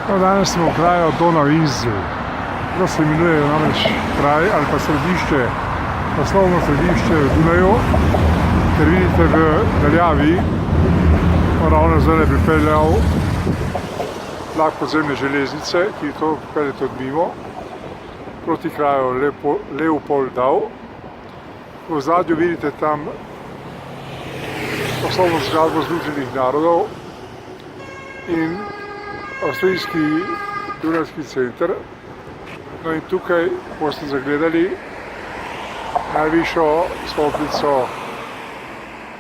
No, danes smo v kraju Donauinsel. To se imenuje namreč kraj ali pa središče, poslovno središče v Dunaju, ker vidite v daljavi, ravno zdaj je pripeljal vlak podzemne železnice, ki to pelje tudi mimo, proti kraju Leopoldau. V ozadju vidite tam poslovno zgradbo Združenih narodov in avstrijski dunajski center. No in tukaj boste zagledali najvišjo stolpnico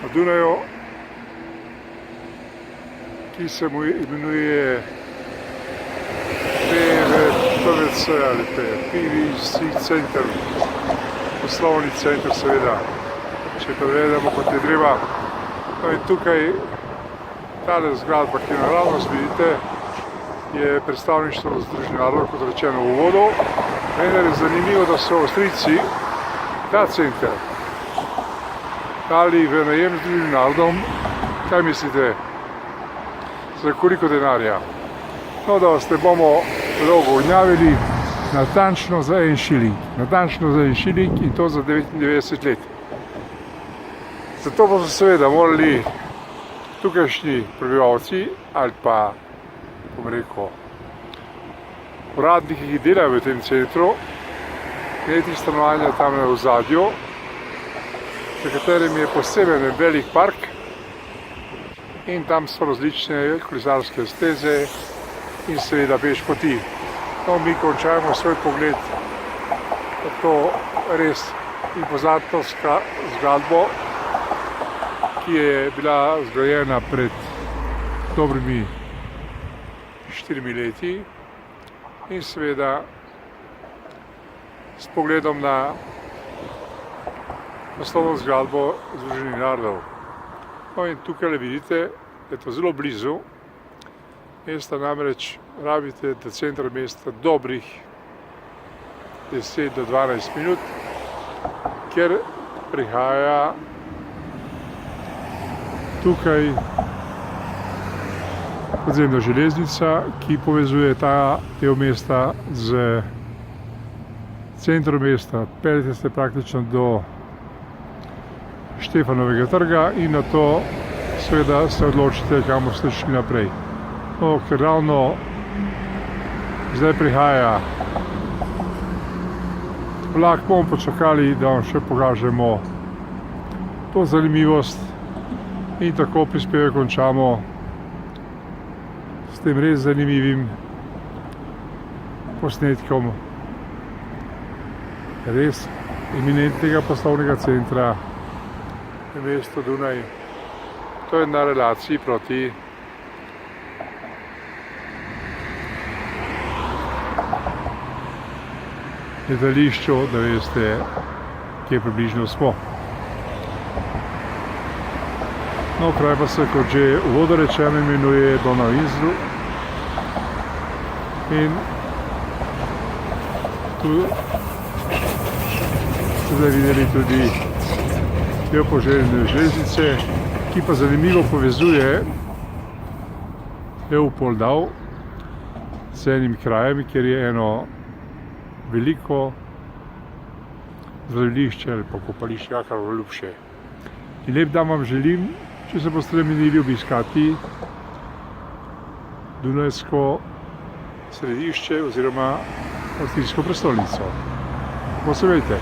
na Dunaju, ki se mu imenuje PVC ali PVC center, poslovni center seveda, če prevedemo kot je treba. No in tukaj tale zgradba, ki naravnost vidite, je predstavništvo Združenih narodov, kot rečeno v uvodu. Vendar je zanimivo, da so Avstrijci ta center dali v najem Združenim narodom. Kaj mislite? Za koliko denarja? No, da vas ne bomo dolgo gnjavili, natančno za 1 šiling. Natančno za 1 šiling in to za 99 let. Zato pa so seveda morali tukajšnji prebivalci ali pa, bom rekel, uradniki, ki delajo v tem centru, imeti stanovanja tam na ozadju, za katerim je poseben velik park in tam so različne kolesarske steze in seveda pešpoti. No, mi končajmo svoj pogled na to res impozantno zgradbo, ki je bila zgrajena pred dobrimi 4 leti in seveda s pogledom na poslovno zgradbo Združenih narodov. No in tukaj vidite, da je to zelo blizu mesta, namreč rabite do centra mesta dobrih 10 do 12 minut, ker prihaja tukaj podzemna železnica, ki povezuje ta del mesta z centrom mesta. Peljete se praktično do Štefanovega trga in na to seveda se odločite, kam boste šli naprej. No, ker ravno zdaj prihaja vlak, bomo počakali, da vam še pokažemo to zanimivost in tako prispevek končamo s tem res zanimivim posnetkom res eminentnega poslovnega centra v mestu Dunaj. To je na relaciji proti letališču, da veste, kje približno smo. No, kraj pa se, kot že uvodno rečeno, imenuje Donauinsel in tu ste zdaj videli tudi del poželjne železnice, ki pa zanimivo povezuje Leopoldau z enim krajem, kjer je eno veliko zdravilišče ali pa kopališče, kakor ljubše. In lep dan vam želim, če se boste namenili obiskati dunajsko središče oziroma avstrijsko prestolnico. Posebejte!